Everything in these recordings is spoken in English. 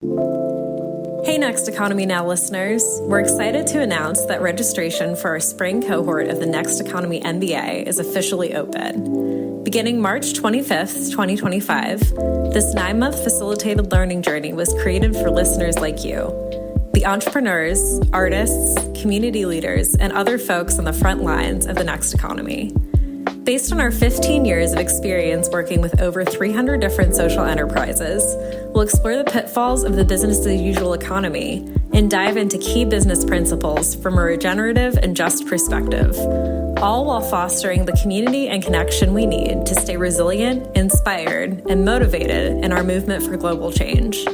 Hey Next Economy Now listeners, we're excited to announce that registration for our spring cohort of the Next Economy MBA is officially open. Beginning March 25th, 2025, this 9-month facilitated learning journey was created for listeners like you, the entrepreneurs, artists, community leaders, and other folks on the front lines of the next economy. Based on our 15 years of experience working with over 300 different social enterprises, we'll explore the pitfalls of the business-as-usual economy and dive into key business principles from a regenerative and just perspective, all while fostering the community and connection we need to stay resilient, inspired, and motivated in our movement for global change.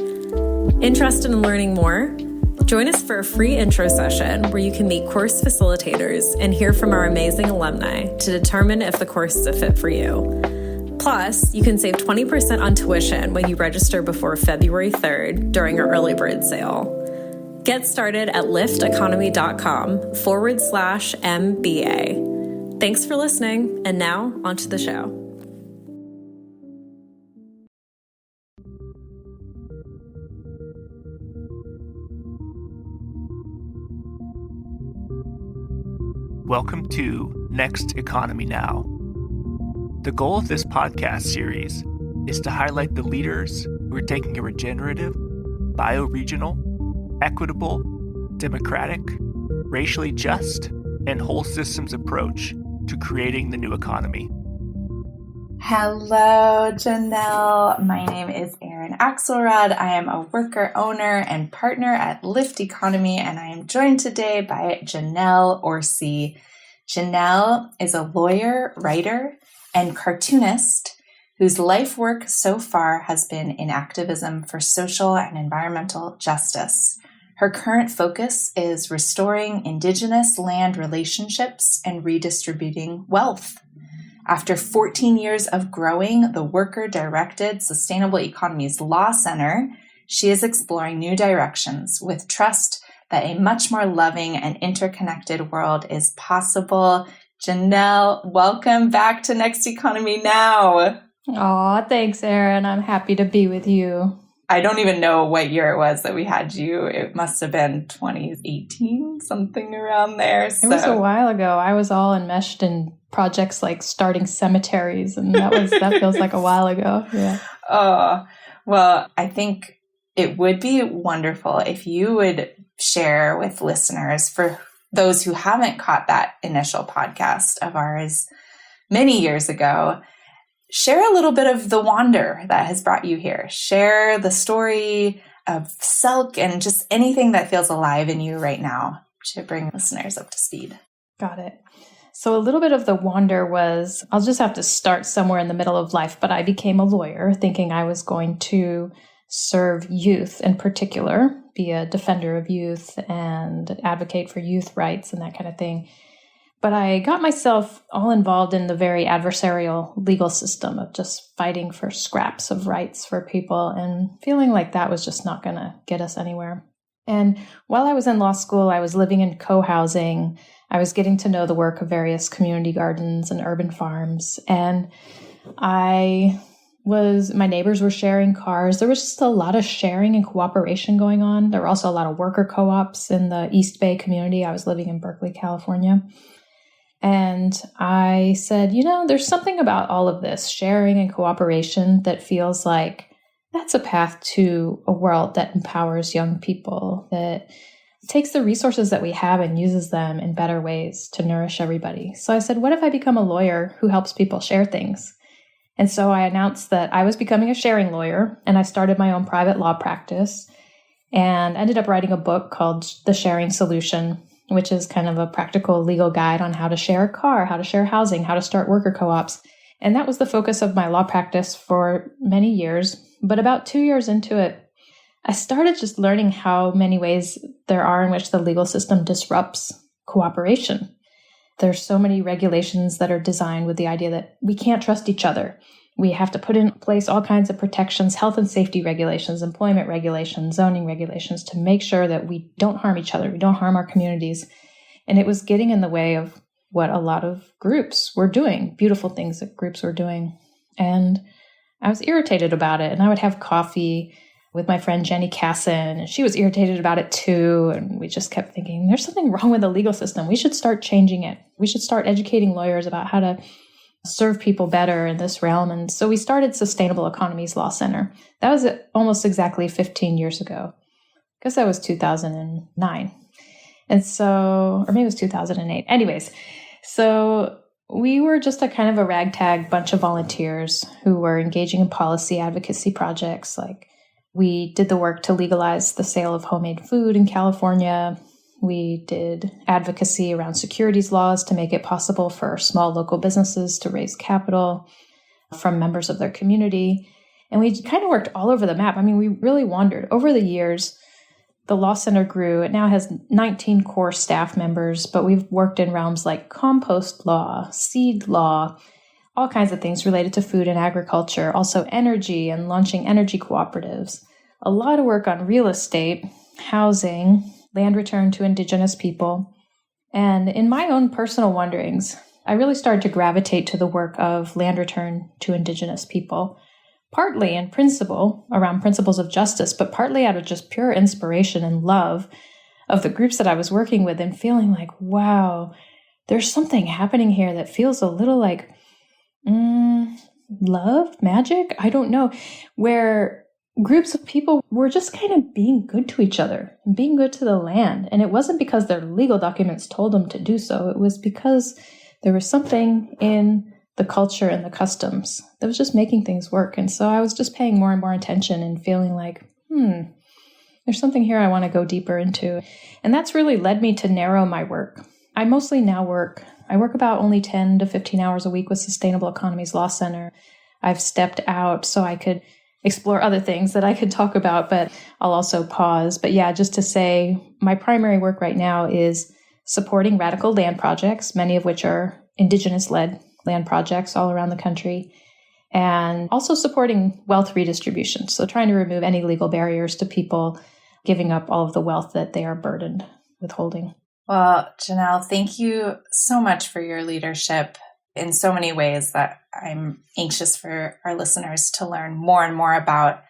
Interested in learning more? Join us for a free intro session where you can meet course facilitators and hear from our amazing alumni to determine if the course is a fit for you. Plus, you can save 20% on tuition when you register before February 3rd during our early bird sale. Get started at lifteconomy.com/MBA. Thanks for listening, and now onto the show. Welcome to Next Economy Now. The goal of this podcast series is to highlight the leaders who are taking a regenerative, bioregional, equitable, democratic, racially just, and whole systems approach to creating the new economy. Hello, Janelle. My name is Erin Axelrod. I am a worker owner and partner at Lift Economy, and I am joined today by Janelle Orsi. Janelle is a lawyer, writer, and cartoonist whose life work so far has been in activism for social and environmental justice. Her current focus is restoring Indigenous land relationships and redistributing wealth. After 14 years of growing the worker-directed Sustainable Economies Law Center, she is exploring new directions with trust that a much more loving and interconnected world is possible. Janelle, welcome back to Next Economy Now. Aw, thanks, Erin. I'm happy to be with you. I don't even know what year it was that we had you. It must have been 2018, something around there. It was a while ago. I was all enmeshed in projects like starting cemeteries, and that feels like a while ago. Yeah. Oh, well, I think it would be wonderful if you would share with listeners, for those who haven't caught that initial podcast of ours many years ago, share a little bit of the wander that has brought you here. Share the story of Selk and just anything that feels alive in you right now to bring listeners up to speed. Got it. So a little bit of the wander was, I'll just have to start somewhere in the middle of life, but I became a lawyer thinking I was going to serve youth in particular, be a defender of youth and advocate for youth rights and that kind of thing. But I got myself all involved in the very adversarial legal system of just fighting for scraps of rights for people and feeling like that was just not going to get us anywhere. And while I was in law school, I was living in co-housing. I was getting to know the work of various community gardens and urban farms. And my neighbors were sharing cars. There was just a lot of sharing and cooperation going on. There were also a lot of worker co-ops in the East Bay community. I was living in Berkeley, California. And I said, there's something about all of this sharing and cooperation that feels like that's a path to a world that empowers young people, that takes the resources that we have and uses them in better ways to nourish everybody. So I said, what if I become a lawyer who helps people share things? And so I announced that I was becoming a sharing lawyer, and I started my own private law practice and ended up writing a book called The Sharing Solution, which is kind of a practical legal guide on how to share a car, how to share housing, how to start worker co-ops. And that was the focus of my law practice for many years. But about 2 years into it, I started just learning how many ways there are in which the legal system disrupts cooperation. There's so many regulations that are designed with the idea that we can't trust each other. We have to put in place all kinds of protections, health and safety regulations, employment regulations, zoning regulations to make sure that we don't harm each other, we don't harm our communities. And it was getting in the way of what a lot of groups were doing, beautiful things that groups were doing. And I was irritated about it. And I would have coffee with my friend Jenny Casson, and she was irritated about it too. And we just kept thinking, there's something wrong with the legal system. We should start changing it. We should start educating lawyers about how to serve people better in this realm. And so we started Sustainable Economies Law Center. That was almost exactly 15 years ago. I guess that was 2009. And so, or maybe it was 2008. Anyways, so we were just a kind of a ragtag bunch of volunteers who were engaging in policy advocacy projects. Like, we did the work to legalize the sale of homemade food in California. We did advocacy around securities laws to make it possible for small local businesses to raise capital from members of their community. And we kind of worked all over the map. I mean, we really wandered. Over the years, the Law Center grew. It now has 19 core staff members, but we've worked in realms like compost law, seed law, all kinds of things related to food and agriculture, also energy and launching energy cooperatives. A lot of work on real estate, housing, land return to Indigenous people. And in my own personal wanderings, I really started to gravitate to the work of land return to Indigenous people, partly in principle, around principles of justice, but partly out of just pure inspiration and love of the groups that I was working with and feeling like, wow, there's something happening here that feels a little like love, magic, I don't know, where groups of people were just kind of being good to each other, being good to the land. And it wasn't because their legal documents told them to do so. It was because there was something in the culture and the customs that was just making things work. And so I was just paying more and more attention and feeling like, there's something here I want to go deeper into. And that's really led me to narrow my work. I mostly now work about only 10 to 15 hours a week with Sustainable Economies Law Center. I've stepped out so I could explore other things that I could talk about, but I'll also pause. But yeah, just to say, my primary work right now is supporting radical land projects, many of which are Indigenous-led land projects all around the country, and also supporting wealth redistribution. So trying to remove any legal barriers to people giving up all of the wealth that they are burdened with holding. Well, Janelle, thank you so much for your leadership in so many ways that I'm anxious for our listeners to learn more and more about.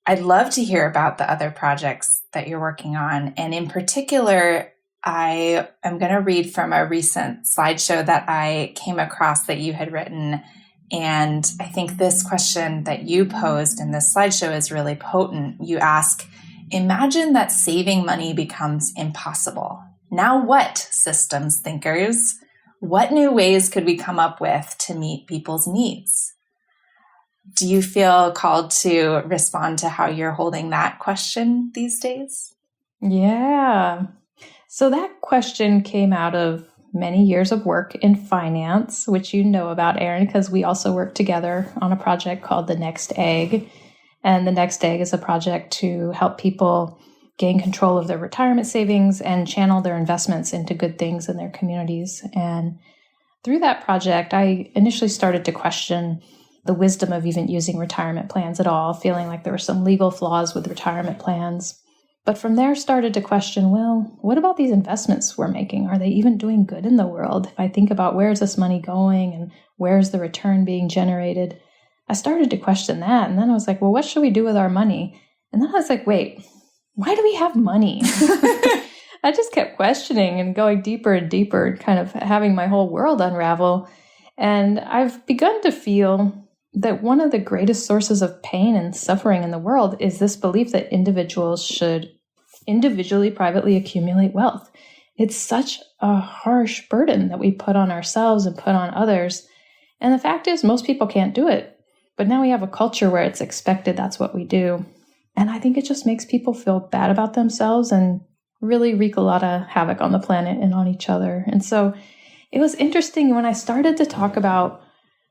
I'd love to hear about the other projects that you're working on. And in particular, I am going to read from a recent slideshow that I came across that you had written. And I think this question that you posed in this slideshow is really potent. You ask, imagine that saving money becomes impossible. Now what, systems thinkers? What new ways could we come up with to meet people's needs? Do you feel called to respond to how you're holding that question these days? Yeah. So that question came out of many years of work in finance, which you know about, Erin, because we also work together on a project called The Next Egg. And The Next Egg is a project to help people gain control of their retirement savings and channel their investments into good things in their communities. And through that project, I initially started to question the wisdom of even using retirement plans at all, feeling like there were some legal flaws with retirement plans. But from there, started to question, well, what about these investments we're making? Are they even doing good in the world? If I think about where's this money going and where's the return being generated, I started to question that. And then I was like, well, what should we do with our money? And then I was like, wait, why do we have money? I just kept questioning and going deeper and deeper and kind of having my whole world unravel. And I've begun to feel that one of the greatest sources of pain and suffering in the world is this belief that individuals should individually, privately accumulate wealth. It's such a harsh burden that we put on ourselves and put on others. And the fact is, most people can't do it. But now we have a culture where it's expected that's what we do. And I think it just makes people feel bad about themselves and really wreak a lot of havoc on the planet and on each other. And so it was interesting when I started to talk about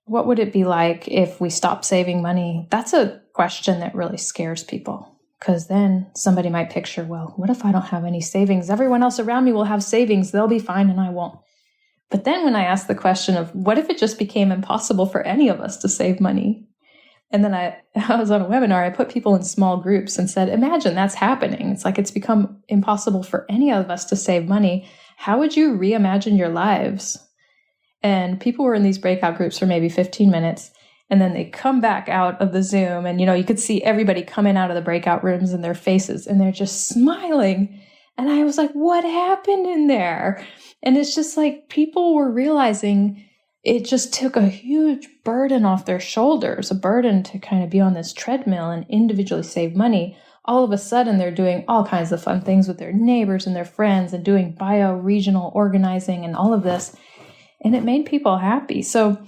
what would it be like if we stopped saving money. That's a question that really scares people, because then somebody might picture, well, what if I don't have any savings? Everyone else around me will have savings. They'll be fine and I won't. But then when I asked the question of what if it just became impossible for any of us to save money? And then I was on a webinar, I put people in small groups and said, imagine that's happening. It's like it's become impossible for any of us to save money. How would you reimagine your lives? And people were in these breakout groups for maybe 15 minutes. And then they come back out of the Zoom and, you could see everybody coming out of the breakout rooms and their faces and they're just smiling. And I was like, what happened in there? And it's just like people were realizing it just took a huge burden off their shoulders, a burden to kind of be on this treadmill and individually save money. All of a sudden, they're doing all kinds of fun things with their neighbors and their friends and doing bio-regional organizing and all of this. And it made people happy. So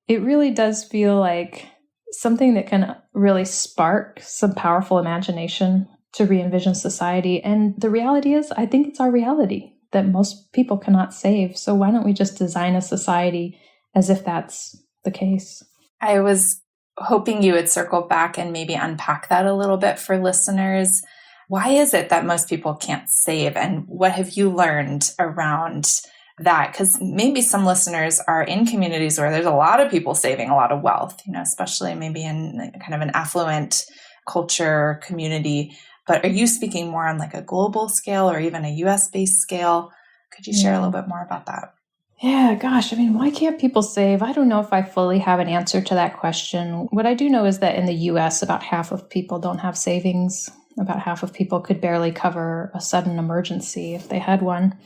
it really does feel like something that can really spark some powerful imagination to re-envision society. And the reality is, I think it's our reality that most people cannot save. So why don't we just design a society as if that's the case? I was hoping you would circle back and maybe unpack that a little bit for listeners. Why is it that most people can't save? And what have you learned around that? Because maybe some listeners are in communities where there's a lot of people saving a lot of wealth, especially maybe in kind of an affluent culture community. But are you speaking more on like a global scale or even a US-based scale? Could you share a little bit more about that? Yeah, gosh, why can't people save? I don't know if I fully have an answer to that question. What I do know is that in the US, about half of people don't have savings. About half of people could barely cover a sudden emergency if they had one.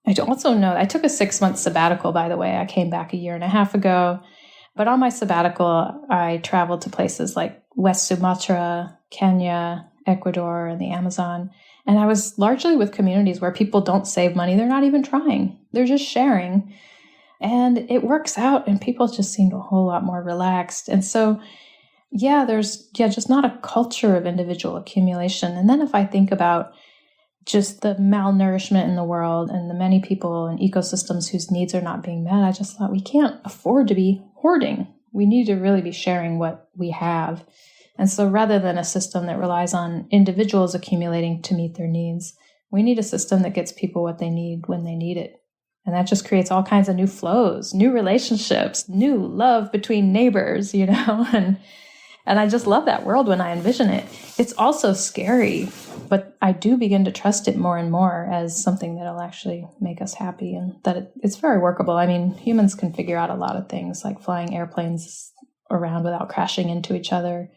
I also know I took a 6-month sabbatical, by the way. I came back a year and a half ago. But on my sabbatical, I traveled to places like West Sumatra, Kenya, Ecuador, and the Amazon. And I was largely with communities where people don't save money. They're not even trying. They're just sharing. And it works out, and people just seem a whole lot more relaxed. And so, there's just not a culture of individual accumulation. And then if I think about just the malnourishment in the world and the many people and ecosystems whose needs are not being met, I just thought we can't afford to be hoarding. We need to really be sharing what we have. And so rather than a system that relies on individuals accumulating to meet their needs, we need a system that gets people what they need when they need it. And that just creates all kinds of new flows, new relationships, new love between neighbors, and I just love that world when I envision it. It's also scary, but I do begin to trust it more and more as something that'll actually make us happy and that it's very workable. Humans can figure out a lot of things like flying airplanes around without crashing into each other.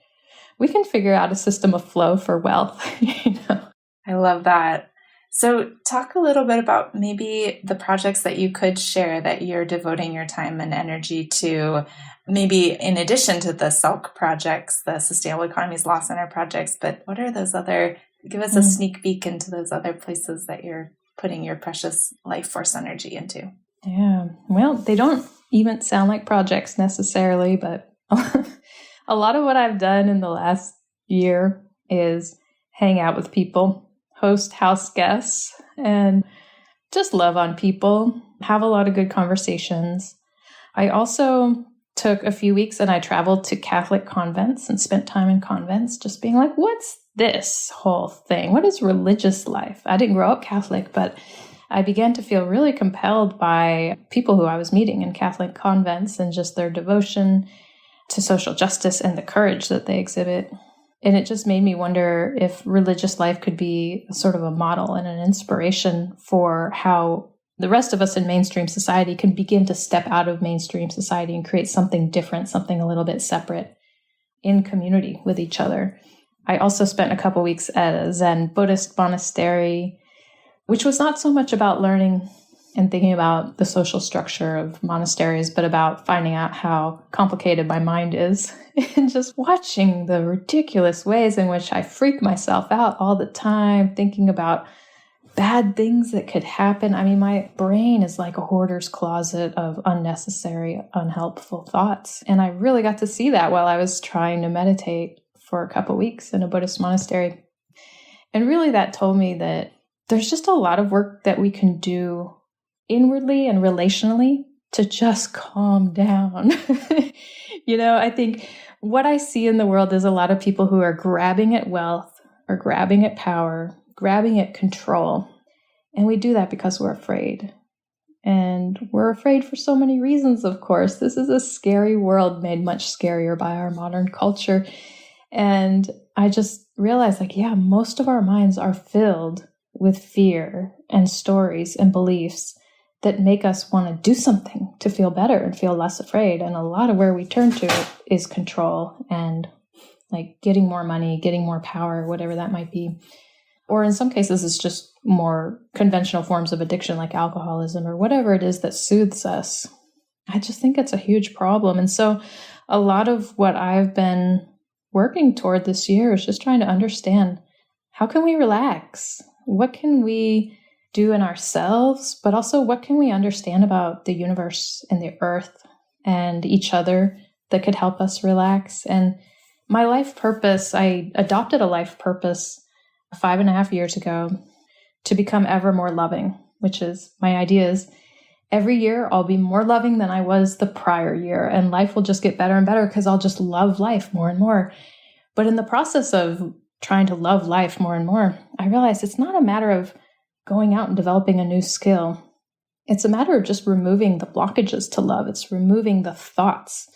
We can figure out a system of flow for wealth. I love that. So talk a little bit about maybe the projects that you could share that you're devoting your time and energy to, maybe in addition to the SELC projects, the Sustainable Economies Law Center projects, but what are those other, give us a sneak peek into those other places that you're putting your precious life force energy into. Yeah, well, they don't even sound like projects necessarily, but a lot of what I've done in the last year is hang out with people, host house guests, and just love on people, have a lot of good conversations. I also took a few weeks and I traveled to Catholic convents and spent time in convents just being like, what's this whole thing? What is religious life? I didn't grow up Catholic, but I began to feel really compelled by people who I was meeting in Catholic convents and just their devotion to social justice and the courage that they exhibit. And it just made me wonder if religious life could be sort of a model and an inspiration for how the rest of us in mainstream society can begin to step out of mainstream society and create something different, something a little bit separate in community with each other. I also spent a couple weeks at a Zen Buddhist monastery, which was not so much about learning and thinking about the social structure of monasteries, but about finding out how complicated my mind is and just watching the ridiculous ways in which I freak myself out all the time, thinking about bad things that could happen. My brain is like a hoarder's closet of unnecessary, unhelpful thoughts. And I really got to see that while I was trying to meditate for a couple weeks in a Buddhist monastery. And really that told me that there's just a lot of work that we can do inwardly and relationally to just calm down. I think what I see in the world is a lot of people who are grabbing at wealth or grabbing at power, grabbing at control. And we do that because we're afraid. And we're afraid for so many reasons, of course. This is a scary world made much scarier by our modern culture. And I just realized, most of our minds are filled with fear and stories and beliefs that make us want to do something to feel better and feel less afraid. And a lot of where we turn to is control and like getting more money, getting more power, whatever that might be. Or in some cases, it's just more conventional forms of addiction like alcoholism or whatever it is that soothes us. I just think it's a huge problem. And so a lot of what I've been working toward this year is just trying to understand, how can we relax? What can we do in ourselves? But also, what can we understand about the universe and the earth and each other that could help us relax? And my life purpose, I adopted a life purpose 5.5 years ago to become ever more loving, which is my idea is every year I'll be more loving than I was the prior year, and life will just get better and better because I'll just love life more and more. But in the process of trying to love life more and more, I realized it's not a matter of going out and developing a new skill. It's a matter of just removing the blockages to love. It's removing the thoughts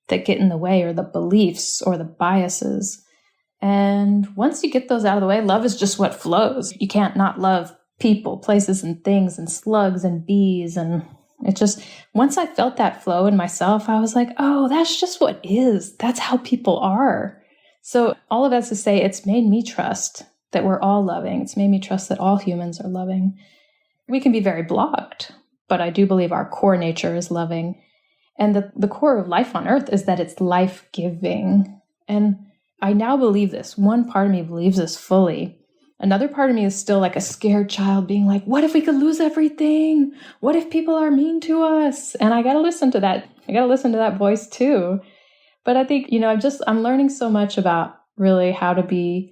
that get in the way, or the beliefs or the biases. And once you get those out of the way, love is just what flows. You can't not love people, places, and things, and slugs and bees. And it just, once I felt that flow in myself, I was like, oh, that's just what is. That's how people are. So all of that's to say, it's made me trust that we're all loving. It's made me trust that all humans are loving. We can be very blocked, but I do believe our core nature is loving. And the core of life on earth is that it's life-giving. And I now believe this. One part of me believes this fully. Another part of me is still like a scared child being like, what if we could lose everything? What if people are mean to us? And I got to listen to that. I got to listen to that voice too. But I think, I'm learning so much about really how to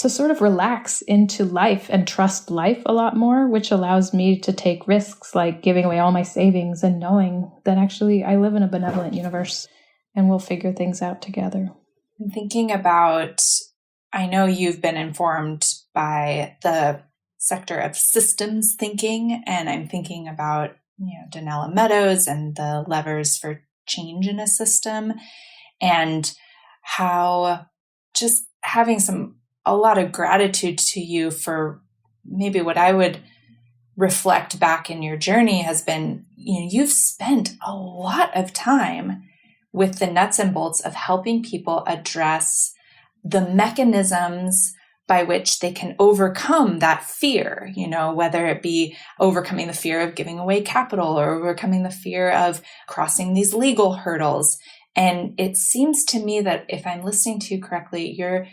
sort of relax into life and trust life a lot more, which allows me to take risks like giving away all my savings and knowing that actually I live in a benevolent universe and we'll figure things out together. I'm thinking about, I know you've been informed by the sector of systems thinking, and I'm thinking about, Donella Meadows and the levers for change in a system, and how just having a lot of gratitude to you for maybe what I would reflect back in your journey has been, you've spent a lot of time with the nuts and bolts of helping people address the mechanisms by which they can overcome that fear, whether it be overcoming the fear of giving away capital or overcoming the fear of crossing these legal hurdles. And it seems to me that if I'm listening to you correctly, you're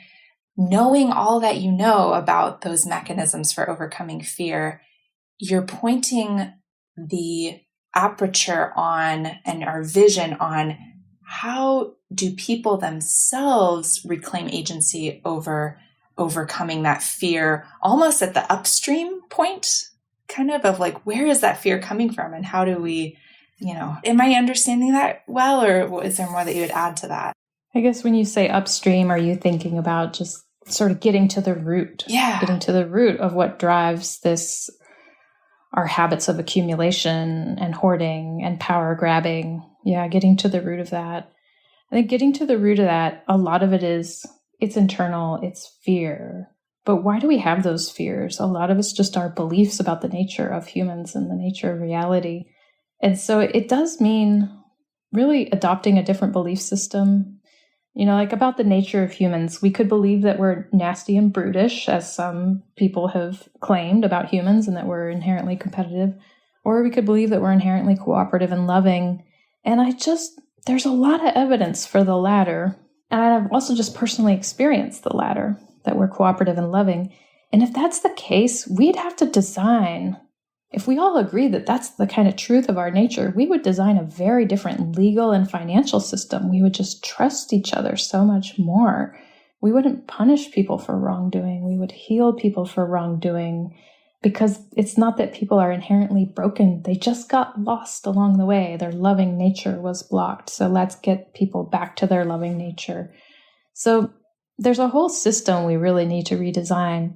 knowing all that you know about those mechanisms for overcoming fear, you're pointing the aperture on and our vision on how do people themselves reclaim agency over overcoming that fear, almost at the upstream point, kind of like, where is that fear coming from and how do we, am I understanding that well, or is there more that you would add to that? I guess when you say upstream, are you thinking about just sort of getting to the root? Yeah. Getting to the root of what drives our habits of accumulation and hoarding and power grabbing. Yeah, getting to the root of that. I think getting to the root of that, a lot of it's internal, it's fear. But why do we have those fears? A lot of it's just our beliefs about the nature of humans and the nature of reality. And so it does mean really adopting a different belief system. Like about the nature of humans, we could believe that we're nasty and brutish, as some people have claimed about humans, and that we're inherently competitive. Or we could believe that we're inherently cooperative and loving. And there's a lot of evidence for the latter. And I've also just personally experienced the latter, that we're cooperative and loving. And if that's the case, we'd have to design, if we all agree that that's the kind of truth of our nature, we would design a very different legal and financial system. We would just trust each other so much more. We wouldn't punish people for wrongdoing. We would heal people for wrongdoing, because it's not that people are inherently broken. They just got lost along the way. Their loving nature was blocked. So let's get people back to their loving nature. So there's a whole system we really need to redesign.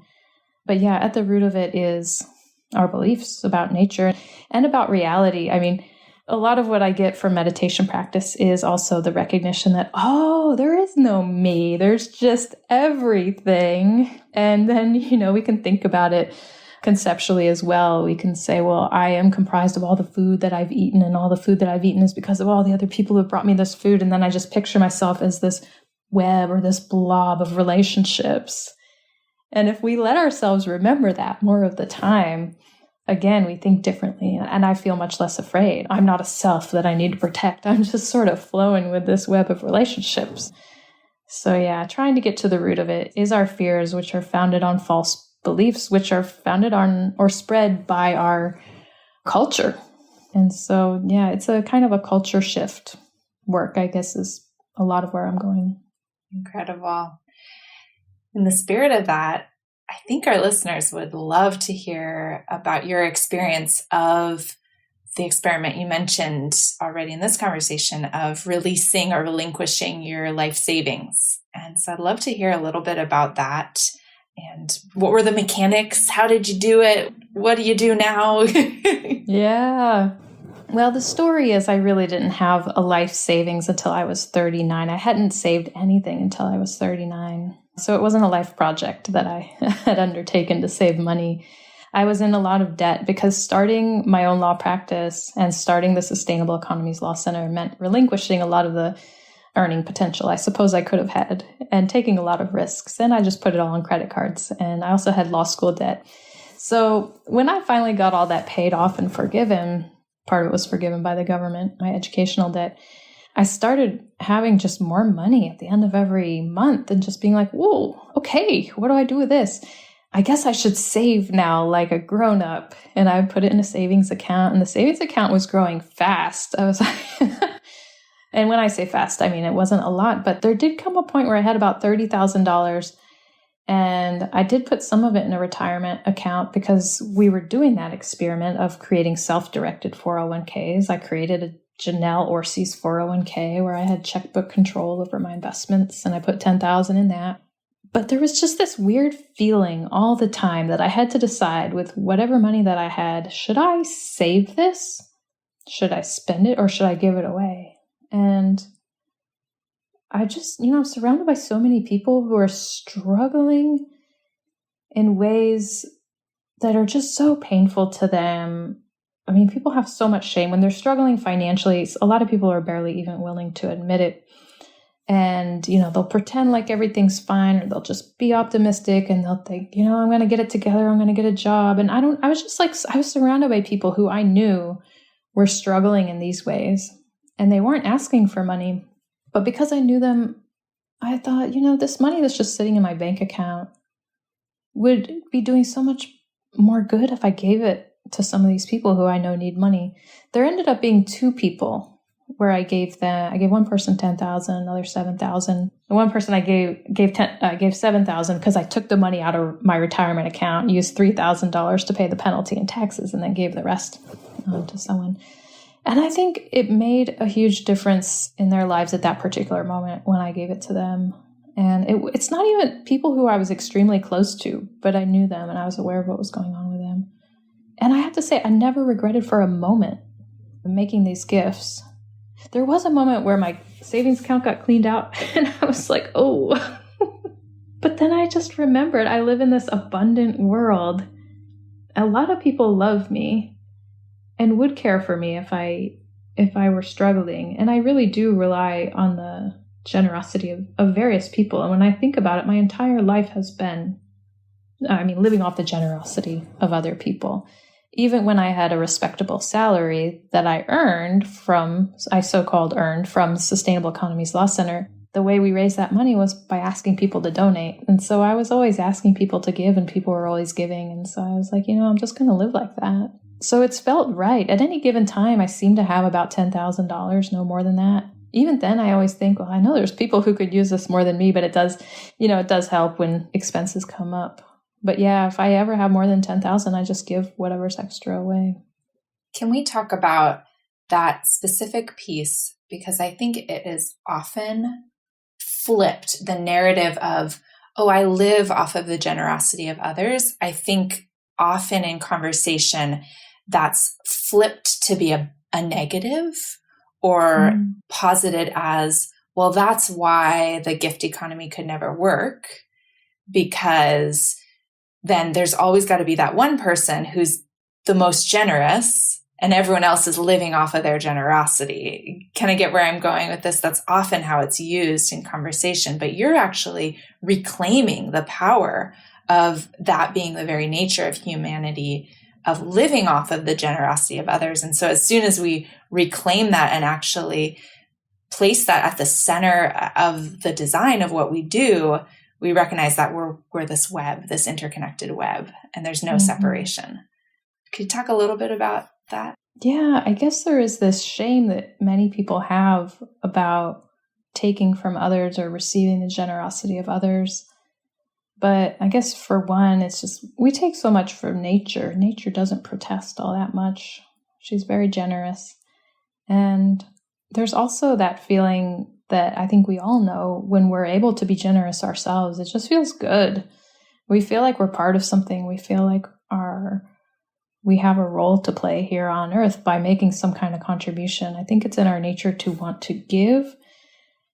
But yeah, at the root of it is our beliefs about nature and about reality. I mean, a lot of what I get from meditation practice is also the recognition that, there is no me. There's just everything. And then, we can think about it conceptually as well. We can say, well, I am comprised of all the food that I've eaten, and all the food that I've eaten is because of all the other people who brought me this food. And then I just picture myself as this web or this blob of relationships. And if we let ourselves remember that more of the time, again, we think differently. And I feel much less afraid. I'm not a self that I need to protect. I'm just sort of flowing with this web of relationships. So yeah, trying to get to the root of it is our fears, which are founded on false beliefs, which are founded on or spread by our culture. And so, yeah, it's a kind of a culture shift work, I guess, is a lot of where I'm going. Incredible. In the spirit of that, I think our listeners would love to hear about your experience of the experiment you mentioned already in this conversation of releasing or relinquishing your life savings. And so I'd love to hear a little bit about that. And what were the mechanics? How did you do it? What do you do now? Yeah. Well, the story is I really didn't have a life savings until I was 39. I hadn't saved anything until I was 39. So it wasn't a life project that I had undertaken to save money. I was in a lot of debt because starting my own law practice and starting the Sustainable Economies Law Center meant relinquishing a lot of the earning potential I suppose I could have had and taking a lot of risks. And I just put it all on credit cards. And I also had law school debt. So when I finally got all that paid off and forgiven, part of it was forgiven by the government, my educational debt, I started having just more money at the end of every month and just being like, whoa, okay, what do I do with this? I guess I should save now like a grown up. And I put it in a savings account, and the savings account was growing fast. I was like, and when I say fast, I mean, it wasn't a lot, but there did come a point where I had about $30,000, and I did put some of it in a retirement account because we were doing that experiment of creating self-directed 401ks. I created a Janelle Orsi's 401k where I had checkbook control over my investments, and I put $10,000 in that. But there was just this weird feeling all the time that I had to decide with whatever money that I had, should I save this? Should I spend it, or should I give it away? And I just, I'm surrounded by so many people who are struggling in ways that are just so painful to them. I mean, people have so much shame when they're struggling financially. A lot of people are barely even willing to admit it. And, they'll pretend like everything's fine, or they'll just be optimistic, and they'll think, I'm going to get it together. I'm going to get a job. And I was surrounded by people who I knew were struggling in these ways, and they weren't asking for money. But because I knew them, I thought, this money that's just sitting in my bank account would be doing so much more good if I gave it to some of these people who I know need money. There ended up being two people where I gave one person $10,000, another $7,000. The one person I gave $7,000 because I took the money out of my retirement account, used $3,000 to pay the penalty and taxes, and then gave the rest to someone. And I think it made a huge difference in their lives at that particular moment when I gave it to them. And it's not even people who I was extremely close to, but I knew them and I was aware of what was going on with them. And I have to say, I never regretted for a moment making these gifts. There was a moment where my savings account got cleaned out and I was like, oh. But then I just remembered I live in this abundant world. A lot of people love me and would care for me if I were struggling. And I really do rely on the generosity of various people. And when I think about it, my entire life has been, living off the generosity of other people. Even when I had a respectable salary that I so-called earned from Sustainable Economies Law Center, the way we raised that money was by asking people to donate. And so I was always asking people to give, and people were always giving. And so I was like, I'm just going to live like that. So it's felt right. At any given time, I seem to have about $10,000, no more than that. Even then, I always think, well, I know there's people who could use this more than me, but it does help when expenses come up. But yeah, if I ever have more than $10,000, I just give whatever's extra away. Can we talk about that specific piece? Because I think it is often flipped, the narrative of, oh, I live off of the generosity of others. I think often in conversation, that's flipped to be a negative or posited as, well, that's why the gift economy could never work, because then there's always got to be that one person who's the most generous and everyone else is living off of their generosity. Can I get where I'm going with this? That's often how it's used in conversation, but you're actually reclaiming the power of that being the very nature of humanity, of living off of the generosity of others. And so as soon as we reclaim that and actually place that at the center of the design of what we do, we recognize that we're this web, this interconnected web, and there's no separation. Could you talk a little bit about that? Yeah, I guess there is this shame that many people have about taking from others or receiving the generosity of others. But I guess for one, it's just, we take so much from nature. Nature doesn't protest all that much. She's very generous. And there's also that feeling that I think we all know when we're able to be generous ourselves, it just feels good. We feel like we're part of something. We feel like we have a role to play here on earth by making some kind of contribution. I think it's in our nature to want to give.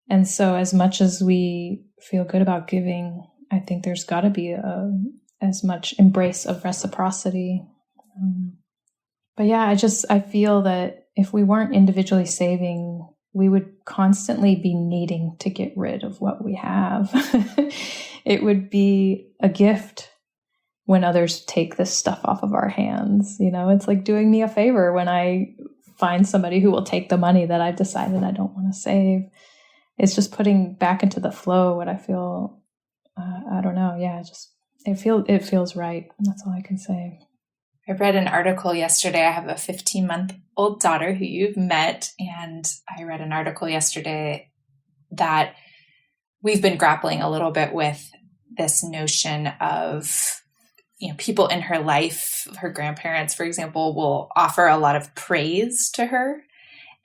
And so as much as we feel good about giving, I think there's got to be as much embrace of reciprocity. But yeah, I feel that if we weren't individually saving, we would constantly be needing to get rid of what we have. It would be a gift when others take this stuff off of our hands. You know, it's like doing me a favor when I find somebody who will take the money that I've decided I don't want to save. It's just putting back into the flow what I feel, I don't know. Yeah, it feels right. That's all I can say. I read an article yesterday. I have a 15-month-old daughter who you've met, and I read an article yesterday that we've been grappling a little bit with this notion of, people in her life, her grandparents, for example, will offer a lot of praise to her.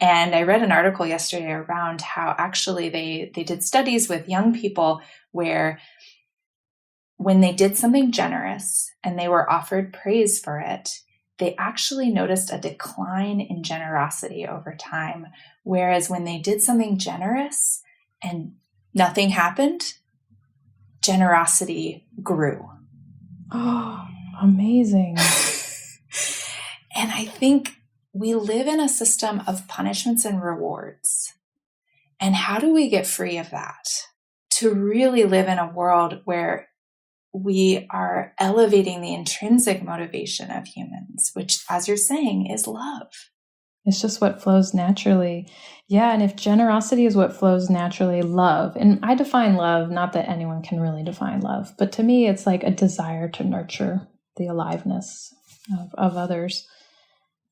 And I read an article yesterday around how actually they did studies with young people where when they did something generous and they were offered praise for it, they actually noticed a decline in generosity over time. Whereas when they did something generous and nothing happened, generosity grew. Oh, amazing. And I think we live in a system of punishments and rewards. And how do we get free of that? To really live in a world where we are elevating the intrinsic motivation of humans, which, as you're saying, is love. It's just what flows naturally. Yeah, and if generosity is what flows naturally, love. And I define love, not that anyone can really define love, but to me, it's like a desire to nurture the aliveness of others.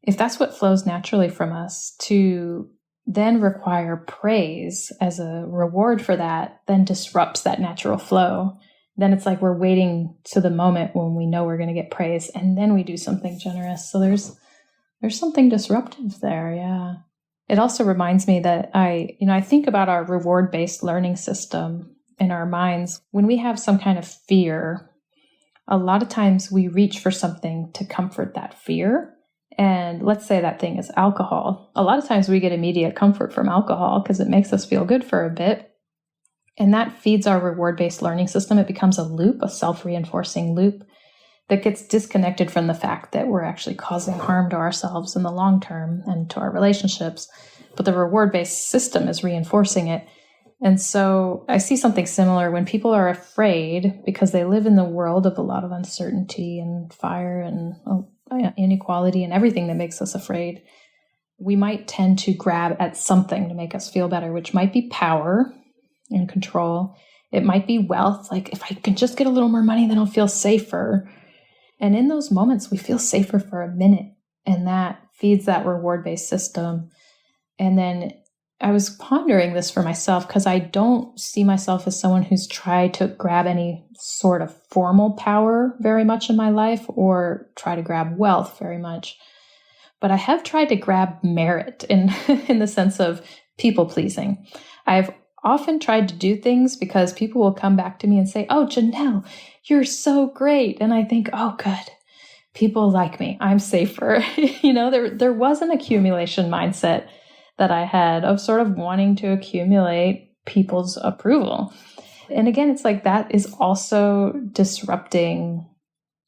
If that's what flows naturally from us, to then require praise as a reward for that, then disrupts that natural flow. Then it's like we're waiting to the moment when we know we're going to get praise, and then we do something generous. So there's something disruptive there. Yeah. It also reminds me that I think about our reward-based learning system in our minds. When we have some kind of fear, a lot of times we reach for something to comfort that fear. And let's say that thing is alcohol. A lot of times we get immediate comfort from alcohol because it makes us feel good for a bit. And that feeds our reward-based learning system. It becomes a loop, a self-reinforcing loop that gets disconnected from the fact that we're actually causing harm to ourselves in the long term and to our relationships. But the reward-based system is reinforcing it. And so I see something similar when people are afraid because they live in the world of a lot of uncertainty and fire and inequality and everything that makes us afraid. We might tend to grab at something to make us feel better, which might be power and control. It might be wealth. Like, if I can just get a little more money, then I'll feel safer. And in those moments, we feel safer for a minute, and that feeds that reward-based system. And then I was pondering this for myself because I don't see myself as someone who's tried to grab any sort of formal power very much in my life or try to grab wealth very much. But I have tried to grab merit in the sense of people pleasing. I've often tried to do things because people will come back to me and say, "Oh, Janelle, you're so great." And I think, oh, good. People like me. I'm safer. There was an accumulation mindset that I had of sort of wanting to accumulate people's approval. And again, it's like that is also disrupting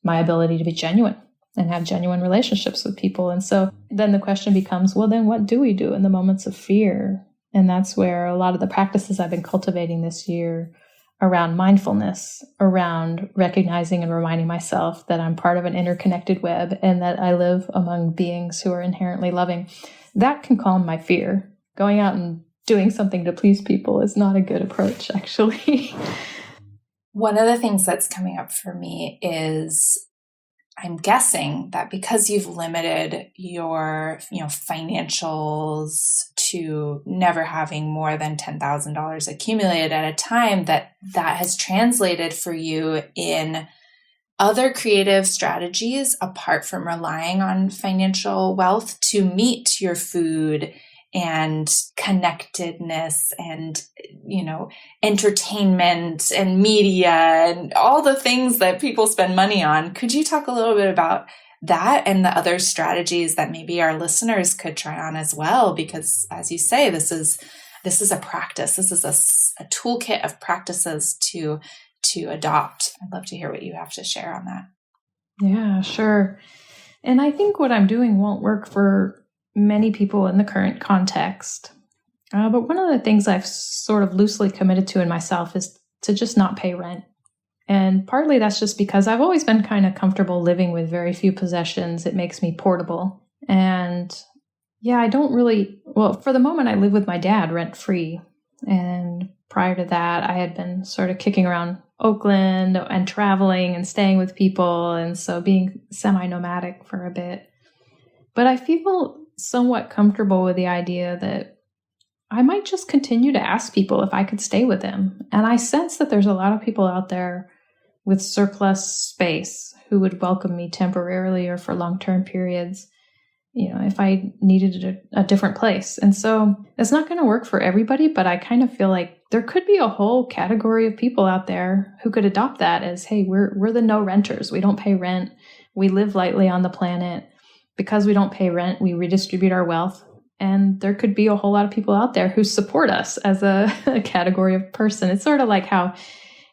my ability to be genuine and have genuine relationships with people. And so then the question becomes, well, then what do we do in the moments of fear? And that's where a lot of the practices I've been cultivating this year around mindfulness, around recognizing and reminding myself that I'm part of an interconnected web and that I live among beings who are inherently loving, that can calm my fear. Going out and doing something to please people is not a good approach, actually. One of the things that's coming up for me is I'm guessing that because you've limited your, financials to never having more than $10,000 accumulated at a time, that has translated for you in other creative strategies apart from relying on financial wealth to meet your food and connectedness and, entertainment and media and all the things that people spend money on. Could you talk a little bit about that and the other strategies that maybe our listeners could try on as well? Because as you say, this is a practice. This is a toolkit of practices to adopt. I'd love to hear what you have to share on that. Yeah, sure. And I think what I'm doing won't work for many people in the current context. But one of the things I've sort of loosely committed to in myself is to just not pay rent. And partly that's just because I've always been kind of comfortable living with very few possessions. It makes me portable. And I don't really, for the moment I live with my dad rent-free. And prior to that, I had been sort of kicking around Oakland and traveling and staying with people. And so being semi-nomadic for a bit. But I feel somewhat comfortable with the idea that I might just continue to ask people if I could stay with them. And I sense that there's a lot of people out there with surplus space who would welcome me temporarily or for long-term periods, if I needed a different place. And so it's not going to work for everybody, but I kind of feel like there could be a whole category of people out there who could adopt that as, hey, we're the no renters. We don't pay rent. We live lightly on the planet. Because we don't pay rent, we redistribute our wealth. And there could be a whole lot of people out there who support us as a category of person. It's sort of like how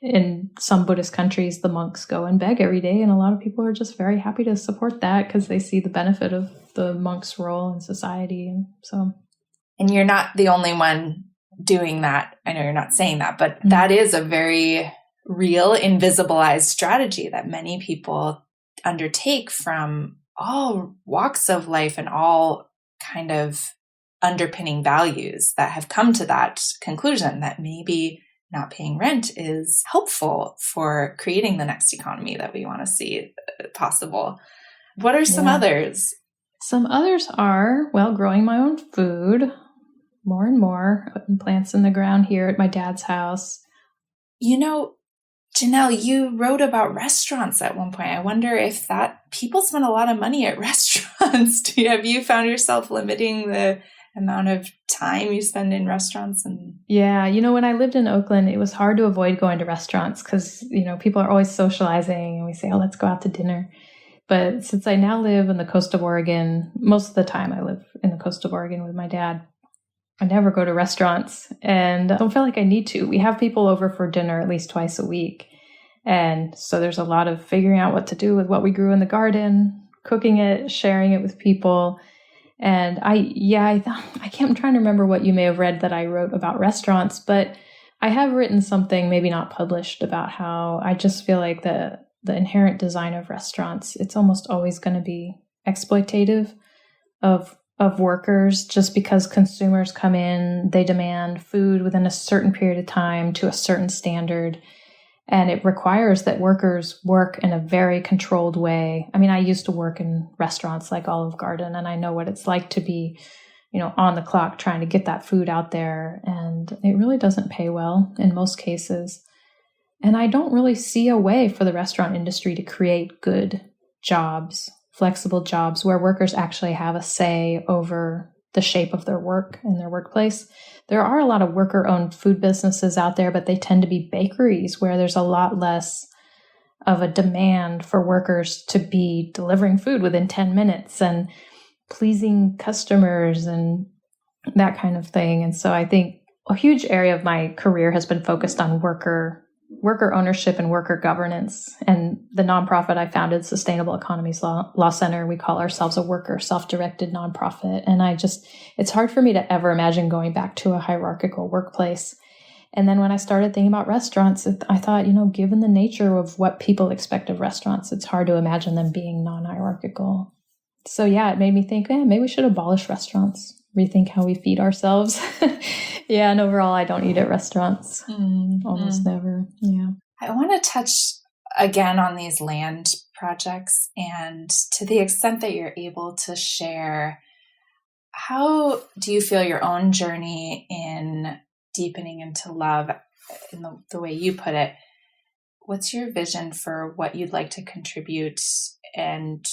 in some Buddhist countries, the monks go and beg every day. And a lot of people are just very happy to support that because they see the benefit of the monk's role in society. And you're not the only one doing that. I know you're not saying that, but that is a very real, invisibilized strategy that many people undertake from all walks of life and all kind of underpinning values that have come to that conclusion that maybe not paying rent is helpful for creating the next economy that we want to see possible. What are some others? Some others are, growing my own food more and more, putting plants in the ground here at my dad's house. Janelle, you wrote about restaurants at one point. I wonder if people spend a lot of money at restaurants. Have you found yourself limiting the amount of time you spend in restaurants? Yeah, when I lived in Oakland, it was hard to avoid going to restaurants because, people are always socializing and we say, let's go out to dinner. But since I now live in the coast of Oregon, most of the time I live in the coast of Oregon with my dad, I never go to restaurants and I don't feel like I need to. We have people over for dinner at least twice a week. And so there's a lot of figuring out what to do with what we grew in the garden, cooking it, sharing it with people. And I'm trying to remember what you may have read that I wrote about restaurants, but I have written something, maybe not published, about how I just feel like the inherent design of restaurants, it's almost always going to be exploitative of workers, just because consumers come in, they demand food within a certain period of time to a certain standard. And it requires that workers work in a very controlled way. I mean, I used to work in restaurants like Olive Garden, and I know what it's like to be, on the clock trying to get that food out there. And it really doesn't pay well in most cases. And I don't really see a way for the restaurant industry to create good jobs, flexible jobs where workers actually have a say over the shape of their work in their workplace. There are a lot of worker-owned food businesses out there, but they tend to be bakeries where there's a lot less of a demand for workers to be delivering food within 10 minutes and pleasing customers and that kind of thing. And so I think a huge area of my career has been focused on worker worker ownership and worker governance. And the nonprofit I founded, Sustainable Economies Law Center, we call ourselves a worker self-directed nonprofit. And it's hard for me to ever imagine going back to a hierarchical workplace. And then when I started thinking about restaurants, I thought, given the nature of what people expect of restaurants, it's hard to imagine them being non-hierarchical. So yeah, it made me think, maybe we should abolish restaurants, rethink how we feed ourselves. Yeah, and overall, I don't eat at restaurants. Almost never. Yeah. I want to touch again on these land projects, and to the extent that you're able to share, how do you feel your own journey in deepening into love, in the way you put it? What's your vision for what you'd like to contribute, and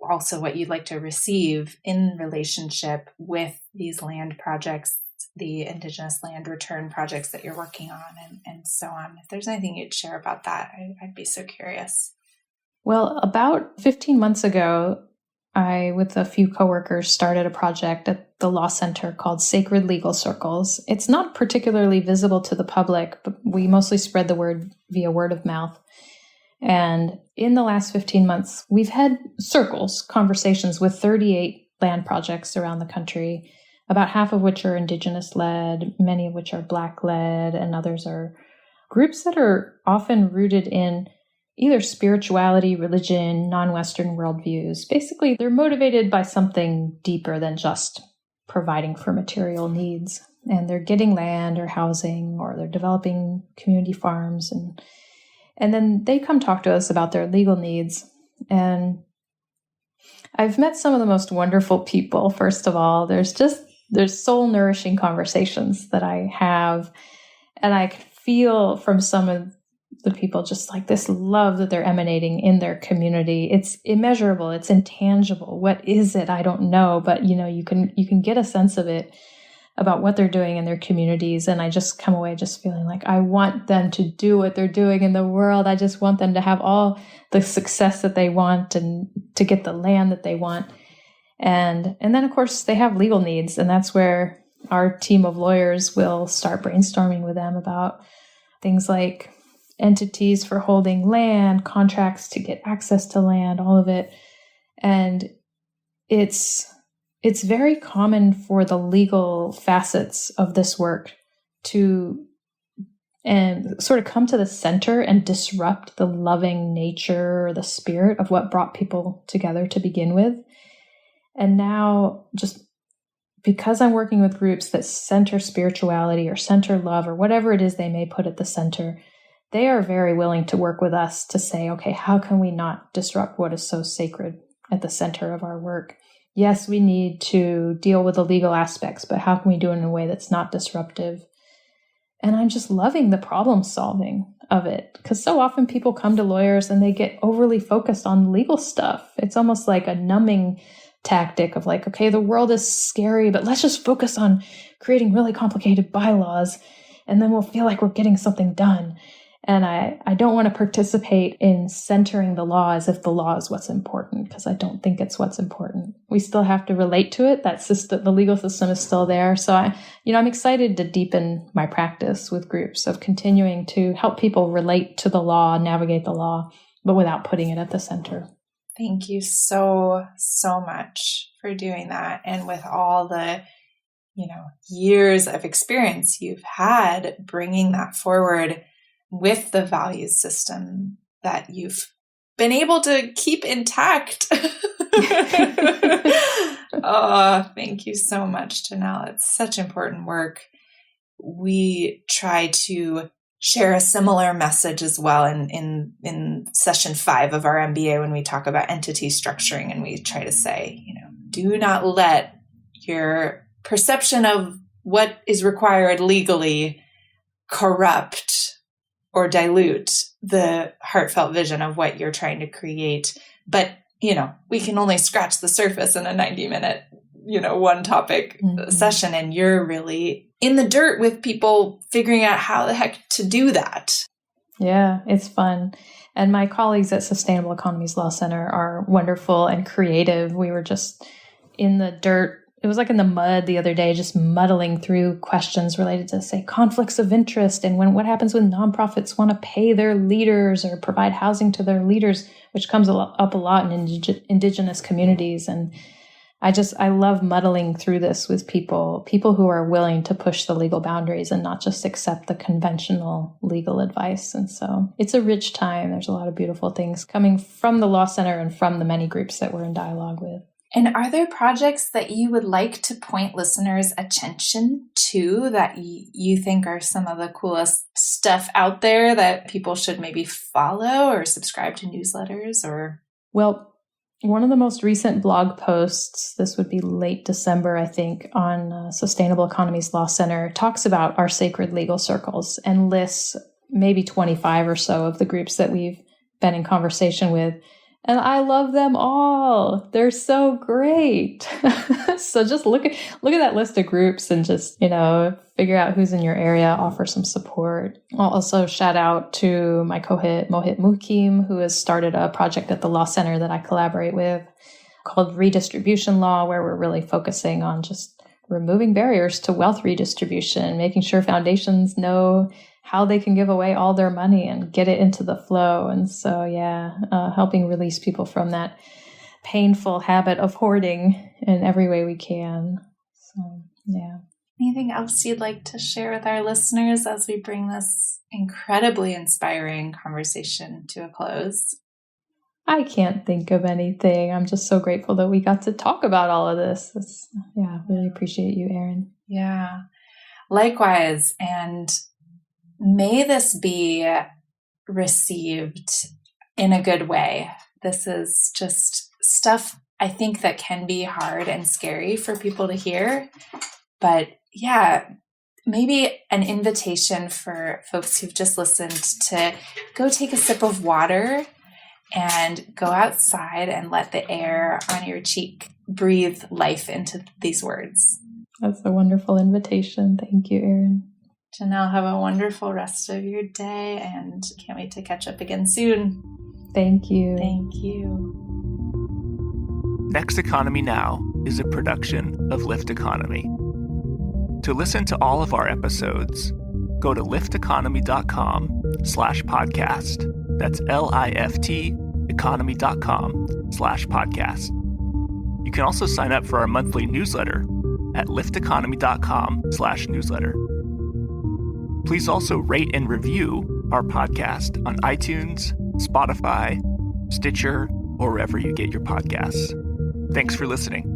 also what you'd like to receive in relationship with these land projects, the Indigenous land return projects that you're working on, and so on? If there's anything you'd share about that, I'd be so curious. Well, about 15 months ago, I, with a few coworkers, started a project at the law center called Sacred Legal Circles. It's not particularly visible to the public, but we mostly spread the word via word of mouth. And in the last 15 months, we've had conversations with 38 land projects around the country, about half of which are Indigenous-led, many of which are Black-led, and others are groups that are often rooted in either spirituality, religion, non-Western worldviews. Basically, they're motivated by something deeper than just providing for material needs. And they're getting land or housing, or they're developing community farms. And then they come talk to us about their legal needs. And I've met some of the most wonderful people. First of all, there's soul-nourishing conversations that I have. And I feel from some of the people just like this love that they're emanating in their community. It's immeasurable. It's intangible. What is it? I don't know. But, you can get a sense of it about what they're doing in their communities. And I just come away just feeling like I want them to do what they're doing in the world. I just want them to have all the success that they want and to get the land that they want. And then, of course, they have legal needs. And that's where our team of lawyers will start brainstorming with them about things like entities for holding land, contracts to get access to land, all of it. And it's very common for the legal facets of this work to sort of come to the center and disrupt the loving nature or the spirit of what brought people together to begin with. And now, just because I'm working with groups that center spirituality or center love or whatever it is they may put at the center, they are very willing to work with us to say, okay, how can we not disrupt what is so sacred at the center of our work? Yes, we need to deal with the legal aspects, but how can we do it in a way that's not disruptive? And I'm just loving the problem solving of it, because so often people come to lawyers and they get overly focused on legal stuff. It's almost like a numbing tactic of like, okay, the world is scary, but let's just focus on creating really complicated bylaws, and then we'll feel like we're getting something done. And I don't want to participate in centering the law as if the law is what's important, because I don't think it's what's important. We still have to relate to it. That system, the legal system, is still there. So I'm excited to deepen my practice with groups of continuing to help people relate to the law, navigate the law, but without putting it at the center. Thank you so, so much for doing that. And with all the, years of experience you've had bringing that forward with the values system that you've been able to keep intact. Oh, thank you so much, Janelle. It's such important work. We try to share a similar message as well in session 5 of our MBA when we talk about entity structuring, and we try to say, do not let your perception of what is required legally corrupt or dilute the heartfelt vision of what you're trying to create. But, we can only scratch the surface in a 90-minute, one topic session. And you're really in the dirt with people figuring out how the heck to do that. Yeah, it's fun. And my colleagues at Sustainable Economies Law Center are wonderful and creative. We were just in the dirt it was like in the mud the other day, just muddling through questions related to, say, conflicts of interest and what happens when nonprofits want to pay their leaders or provide housing to their leaders, which comes up a lot in Indigenous communities. And I love muddling through this with people who are willing to push the legal boundaries and not just accept the conventional legal advice. And so it's a rich time. There's a lot of beautiful things coming from the Law Center and from the many groups that we're in dialogue with. And are there projects that you would like to point listeners' attention to that you think are some of the coolest stuff out there that people should maybe follow or subscribe to newsletters or? Well, one of the most recent blog posts, this would be late December, I think, on Sustainable Economies Law Center, talks about our sacred legal circles and lists maybe 25 or so of the groups that we've been in conversation with. And I love them all. They're so great. So just look at that list of groups and just, figure out who's in your area, offer some support. I'll also shout out to my co-hit Mohit Mukim, who has started a project at the Law Center that I collaborate with called Redistribution Law, where we're really focusing on just removing barriers to wealth redistribution, making sure foundations know how they can give away all their money and get it into the flow. And so, helping release people from that painful habit of hoarding in every way we can. So, yeah. Anything else you'd like to share with our listeners as we bring this incredibly inspiring conversation to a close? I can't think of anything. I'm just so grateful that we got to talk about all of this. Really appreciate you, Erin. Yeah, likewise. And may this be received in a good way. This is just stuff I think that can be hard and scary for people to hear. But maybe an invitation for folks who've just listened to go take a sip of water and go outside and let the air on your cheek breathe life into these words. That's a wonderful invitation. Thank you, Erin. Janelle, have a wonderful rest of your day and can't wait to catch up again soon. Thank you. Thank you. Next Economy Now is a production of Lift Economy. To listen to all of our episodes, go to lifteconomy.com/podcast. That's LIFT economy.com/podcast. You can also sign up for our monthly newsletter at lifteconomy.com/newsletter. Please also rate and review our podcast on iTunes, Spotify, Stitcher, or wherever you get your podcasts. Thanks for listening.